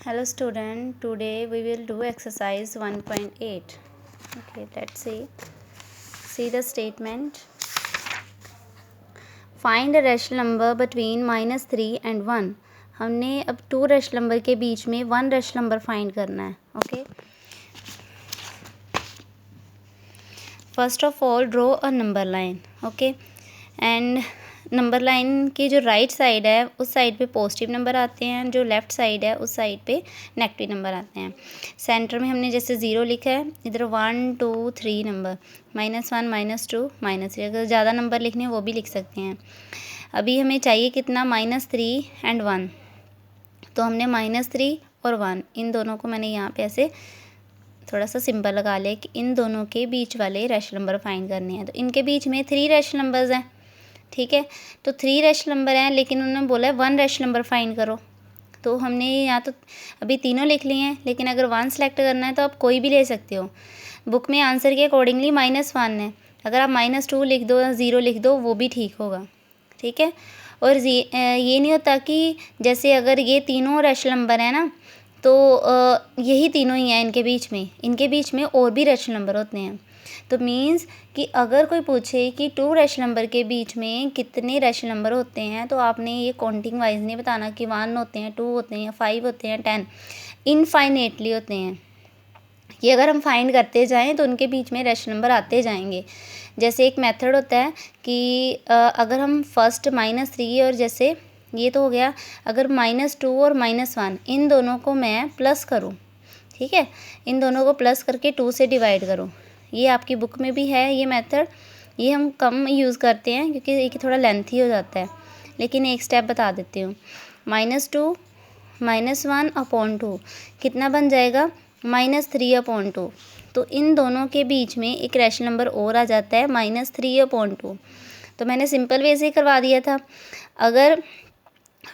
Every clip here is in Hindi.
Hello student, today we will do exercise 1.8. Okay, let's see. See the statement. Find a rational number between -3 and 1. हमने अब 2 रेशनल नंबर के बीच में 1 रेशनल नंबर फाइंड करना है. Okay, first of all draw a number line. Okay, and number line की जो राइट साइड है उस साइड पे पॉजिटिव नंबर आते हैं, जो लेफ़्ट साइड है उस साइड पे नेगेटिव नंबर आते हैं. सेंटर में हमने जैसे 0 लिखा है, इधर 1 2 3 नंबर, -1 -2 -3. अगर ज़्यादा नंबर लिखने हैं वो भी लिख सकते हैं. अभी हमें चाहिए कितना, -3 एंड 1. तो हमने -3 और 1 इन दोनों को मैंने यहाँ पे ऐसे थोड़ा सा सिंबल लगा लिया कि इन दोनों के बीच वाले रेशनल नंबर फाइंड करने हैं. तो इनके बीच में 3 रेशनल नंबर्स हैं. ठीक है, तो 3 रेशनल नंबर हैं, लेकिन उन्होंने बोला है 1 रेशनल नंबर फाइंड करो. तो हमने यहाँ तो अभी तीनों लिख लिए हैं, लेकिन अगर 1 सेलेक्ट करना है तो आप कोई भी ले सकते हो. बुक में आंसर के अकॉर्डिंगली -1 है. अगर आप -2 लिख दो या 0 लिख दो वो भी ठीक होगा. ठीक है, और ये नहीं होता कि जैसे अगर ये तीनों रेशनल नंबर हैं ना, तो यही तीनों ही हैं, इनके बीच में और भी रेशनल नंबर होते हैं. तो मीन्स कि अगर कोई पूछे कि 2 रेशनल नंबर के बीच में कितने रेशनल नंबर होते हैं, तो आपने ये काउंटिंग वाइज नहीं बताना कि 1 होते हैं, 2 होते हैं, 5 होते हैं, 10. इनफाइनेटली होते हैं. ये अगर हम फाइंड करते जाएं तो उनके बीच में रेशनल नंबर आते जाएंगे. जैसे एक मेथड होता है कि अगर हम फर्स्ट -3 और जैसे ये तो हो गया, अगर -2 और -1 इन दोनों को मैं प्लस करूं, ठीक है, इन दोनों को प्लस करके 2 से डिवाइड करूं. ये आपकी बुक में भी है ये मेथड. ये हम कम यूज़ करते हैं क्योंकि ये थोड़ा लेंथी हो जाता है, लेकिन एक स्टेप बता देती हूँ. -2 -1/2 कितना बन जाएगा, -3/2. तो इन दोनों के बीच में एक रेशनल नंबर और आ जाता है -3/2. तो मैंने सिंपल वे से ही करवा दिया था. अगर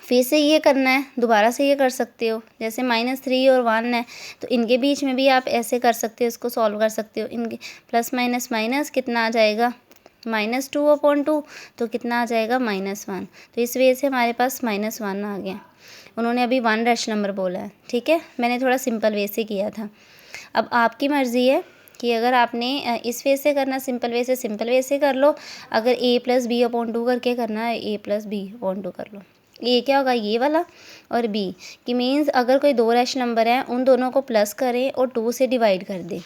फिर से ये करना है, दोबारा से ये कर सकते हो. जैसे -3 और 1 है, तो इनके बीच में भी आप ऐसे कर सकते हो, इसको सॉल्व कर सकते हो. इनके प्लस माइनस माइनस कितना आ जाएगा, -2/2. तो कितना आ जाएगा, -1. तो इस वजह से हमारे पास -1 आ गया. उन्होंने अभी 1 रेशनल नंबर बोला है. ठीक है, मैंने थोड़ा सिंपल वे से किया था. अब आपकी मर्ज़ी है कि अगर आपने इस वे से करना, सिंपल वे से कर लो. अगर a + b/2 करके करना है, a + b/2 कर लो. ये क्या होगा, ये वाला, और b कि मीन्स अगर कोई 2 रेशनल नंबर हैं उन दोनों को प्लस करें और 2 से डिवाइड कर दें.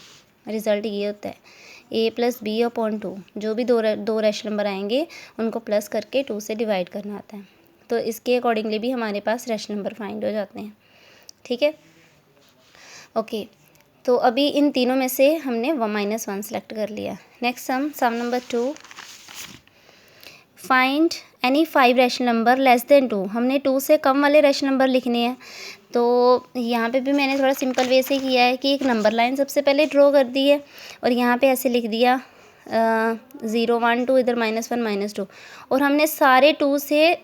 रिज़ल्ट ये होता है a + b/2. जो भी दो रेशनल नंबर आएंगे उनको प्लस करके 2 से डिवाइड करना आता है. तो इसके अकॉर्डिंगली भी हमारे पास रेशनल नंबर फाइंड हो जाते हैं. ठीक है, ओके. तो अभी इन तीनों में से हमने -1 सेलेक्ट कर लिया. Next sum number 2. Find any 5 rational number less than 2. हमने 2 से कम वाले रेशनल नंबर लिखने हैं. तो यहाँ पे भी मैंने थोड़ा सिंपल वे से किया है कि एक नंबर लाइन सबसे पहले ड्रॉ कर दी है और यहाँ पे ऐसे लिख दिया 0 1 2, इधर -1 -2. और हमने सारे 2 से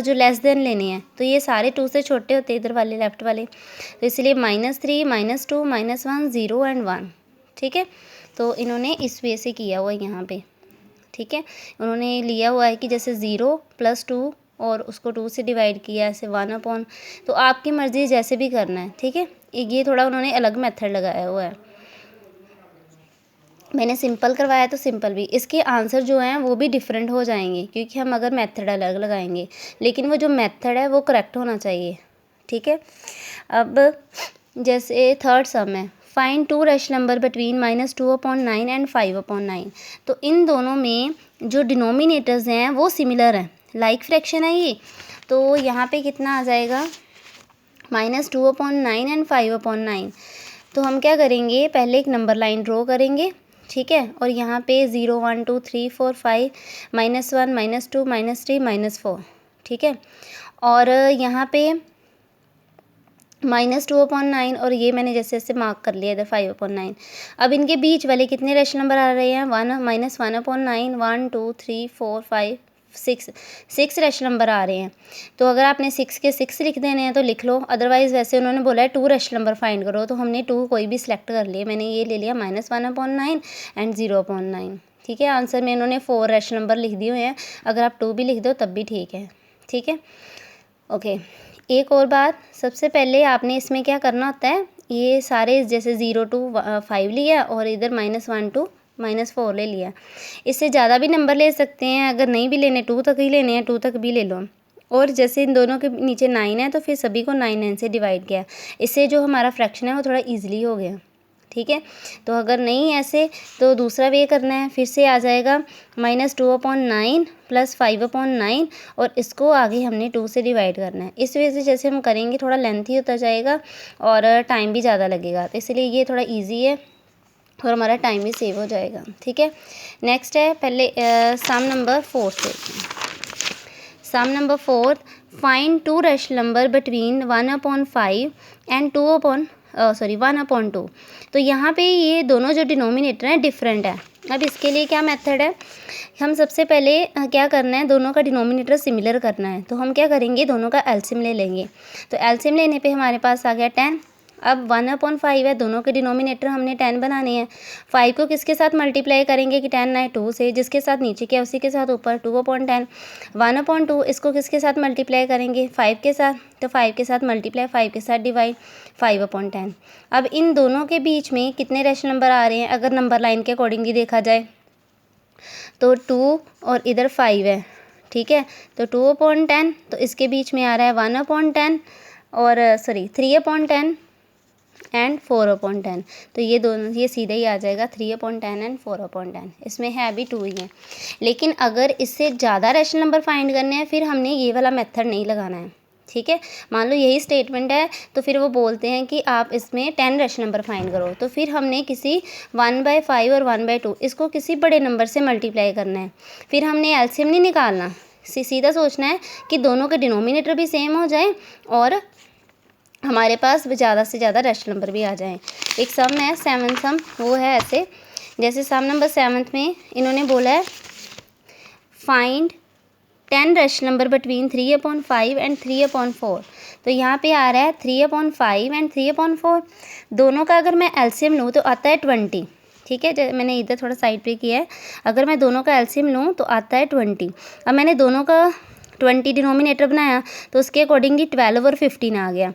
जो लेस देन लेने हैं, तो ये सारे 2 से छोटे होते हैं इधर वाले लेफ़्ट वाले. तो इसलिए -3 -2 -1 0 एंड 1. ठीक है, तो इन्होंने इस वे से किया हुआ है यहाँ पे. ठीक है, उन्होंने लिया हुआ है कि जैसे 0 + 2 और उसको 2 से डिवाइड किया, ऐसे 1/. तो आपकी मर्ज़ी जैसे भी करना है. ठीक है, ये थोड़ा उन्होंने अलग मेथड लगाया हुआ है. मैंने सिंपल करवाया तो सिंपल भी, इसके आंसर जो हैं वो भी डिफरेंट हो जाएंगे क्योंकि हम अगर मेथड अलग लगाएंगे, लेकिन वो जो मेथड है वो करेक्ट होना चाहिए. ठीक है, अब जैसे थर्ड सम है. Find 2 rational number between -2/9 and 5/9. तो इन दोनों में जो डिनोमिनेटर्स हैं वो सिमिलर हैं, लाइक फ्रैक्शन है ये. तो यहाँ पे कितना आ जाएगा, -2/9 एंड 5/9. तो हम क्या करेंगे, पहले एक नंबर लाइन ड्रॉ करेंगे. ठीक है, और यहाँ पे 0 1 2 3 4 5 -1 -2 -3 -4. ठीक है, और यहाँ पे -2/9 और ये मैंने जैसे जैसे मार्क कर लिया इधर 5/9. अब इनके बीच वाले कितने रेशनल नंबर आ रहे हैं, -1/9 1 2 3 4 5 6 रेशनल नंबर आ रहे हैं. तो अगर आपने 6 के 6 लिख देने हैं तो लिख लो, अदरवाइज़ वैसे उन्होंने बोला है 2 रेशनल नंबर फाइंड करो, तो हमने 2 कोई भी सिलेक्ट कर लिए. मैंने ये ले लिया -1/9 एंड 0/9. ठीक है, आंसर में इन्होंने 4 रेशनल नंबर लिख दिए हुए हैं. अगर आप 2 भी लिख दो तब भी ठीक है. ठीक है, ओके. एक और बात, सबसे पहले आपने इसमें क्या करना होता है, ये सारे जैसे 0 to 5 लिया और इधर -1 to -4 ले लिया। इससे ज़्यादा भी नंबर ले सकते हैं, अगर नहीं भी लेने 2 तक ही लेने हैं 2 तक भी ले लो। और जैसे इन दोनों के नीचे 9 है तो फिर सभी को 9 से डिवाइड किया। इससे जो हमारा फ्रैक्शन है वो थोड़ा ईजिली हो गया। ठीक है, तो अगर नहीं ऐसे तो दूसरा वे करना है, फिर से आ जाएगा -2/9 + 5/9 और इसको आगे हमने 2 से डिवाइड करना है। इस वजह से जैसे हम करेंगे थोड़ा लेंथी होता जाएगा और टाइम भी ज़्यादा लगेगा, तो इसलिए ये थोड़ा ईजी है और हमारा टाइम भी सेव हो जाएगा। ठीक है, नेक्स्ट है पहले सम नंबर 4 से। Sum number 4, find 2 rational number between 1/5 and 1/2। तो यहाँ पे ये दोनों जो डिनोमिनेटर हैं डिफरेंट है। अब इसके लिए क्या मेथड है, हम सबसे पहले क्या करना है, दोनों का डिनोमिनेटर सिमिलर करना है। तो हम क्या करेंगे, दोनों का एलसीएम ले लेंगे। तो एलसीएम लेने पे हमारे पास आ गया 10। अब 1/5 है, दोनों के डिनोमिनेटर हमने 10 बनाने हैं। 5 को किसके साथ मल्टीप्लाई करेंगे कि 10 आए, 2 से, जिसके साथ नीचे किया उसी के साथ ऊपर 2/10। 1/2 इसको किसके साथ मल्टीप्लाई करेंगे, 5 के साथ, तो 5 के साथ मल्टीप्लाई, 5 के साथ डिवाइड, 5/10। अब इन दोनों के बीच में कितने रैशनल नंबर आ रहे हैं, अगर नंबर लाइन के अकॉर्डिंगली देखा जाए तो 2 और इधर 5 है। ठीक है, तो 2/10, तो इसके बीच में आ रहा है 1/10 और 3/10 एंड 4/10। तो ये दोनों, ये सीधा ही आ जाएगा 3/10 एंड 4/10। इसमें है अभी 2 ही है। लेकिन अगर इससे ज़्यादा रैशनल नंबर फाइंड करने हैं फिर हमने ये वाला मेथड नहीं लगाना है। ठीक है, मान लो यही स्टेटमेंट है तो फिर वो बोलते हैं कि आप इसमें 10 रैशनल नंबर फाइंड करो, तो फिर हमने किसी 1/5 और 1/2 इसको किसी बड़े नंबर से मल्टीप्लाई करना है। फिर हमने एलसीएम नहीं निकालना, सीधा सोचना है कि दोनों के डिनोमिनेटर भी सेम हो जाए और हमारे पास ज़्यादा से ज़्यादा रैशनल नंबर भी आ जाएं। एक सम है 7 सम, वो है ऐसे, जैसे सम नंबर 7 में इन्होंने बोला है find 10 rational number between 3/5 and 3/4। तो यहाँ पे आ रहा है 3/5 एंड 3/4। दोनों का अगर मैं एलसीएम लूँ तो आता है 20। ठीक है, मैंने इधर थोड़ा साइड पे किया है, अगर मैं दोनों का एलसीएम लूँ तो आता है 20। अब मैंने दोनों का 20 डिनोमिनेटर बनाया तो उसके अकॉर्डिंगली 12 और 15 आ गया।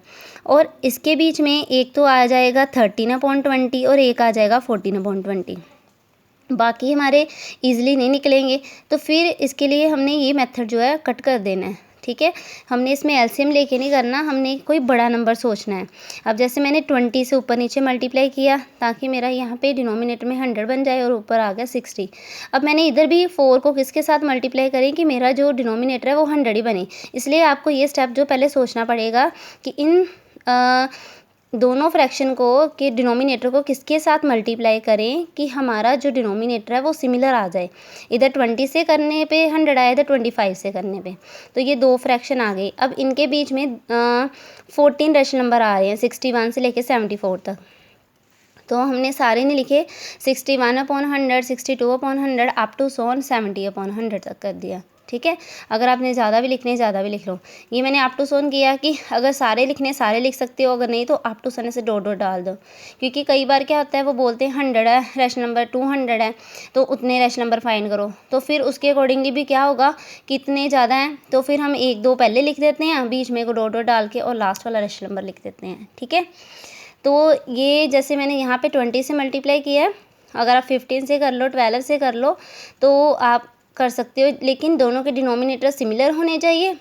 और इसके बीच में एक तो आ जाएगा 13/20 और एक आ जाएगा 14/20। बाकी हमारे इजीली नहीं निकलेंगे, तो फिर इसके लिए हमने ये मेथड जो है कट कर देना है। ठीक है, हमने इसमें एलसीएम लेके नहीं करना, हमने कोई बड़ा नंबर सोचना है। अब जैसे मैंने 20 से ऊपर नीचे मल्टीप्लाई किया ताकि मेरा यहाँ पे डिनोमिनेटर में 100 बन जाए और ऊपर आ गया 60। अब मैंने इधर भी 4 को किसके साथ मल्टीप्लाई करें कि मेरा जो डिनोमिनेटर है वो 100 ही बने। इसलिए आपको ये स्टेप जो पहले सोचना पड़ेगा कि इन दोनों फ्रैक्शन को कि डिनोमिनेटर को किसके साथ मल्टीप्लाई करें कि हमारा जो डिनोमिनेटर है वो सिमिलर आ जाए। इधर 20 से करने पे 100 आया, इधर 25 से करने पे, तो ये दो फ्रैक्शन आ गए। अब इनके बीच में 14 रैशनल नंबर आ रहे हैं 61 से लेके 74 तक। तो हमने सारे नहीं लिखे, 61/100, 62/100 अप टू 70/100 तक कर दिया। ठीक है, अगर आपने ज़्यादा भी लिखने ज़्यादा भी लिख लो। ये मैंने अप टू सोन किया कि अगर सारे लिखने सारे लिख सकते हो, अगर नहीं तो अप टू सन से डॉट डॉट डाल दो, क्योंकि कई बार क्या होता है वो बोलते हैं 100 है रैशनल नंबर, 200 है तो उतने रैशनल नंबर फाइंड करो। तो फिर उसके अकॉर्डिंगली भी क्या होगा, कितने ज़्यादा हैं तो फिर हम 1-2 पहले लिख देते हैं, बीच में को डॉट डॉट डाल के और लास्ट वाला रैशनल नंबर लिख देते हैं। ठीक है, तो ये जैसे मैंने यहाँ पे 20 से मल्टीप्लाई किया है, अगर आप 15 से कर लो, 12 से कर लो तो आप कर सकते हो, लेकिन दोनों के डिनोमिनेटर सिमिलर होने चाहिए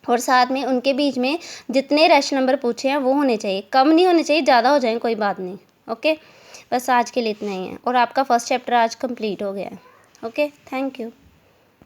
और साथ में उनके बीच में जितने रैशनल नंबर पूछे हैं वो होने चाहिए, कम नहीं होने चाहिए, ज़्यादा हो जाए कोई बात नहीं। ओके, बस आज के लिए इतना ही है और आपका फर्स्ट चैप्टर आज कंप्लीट हो गया है। Okay, thank you.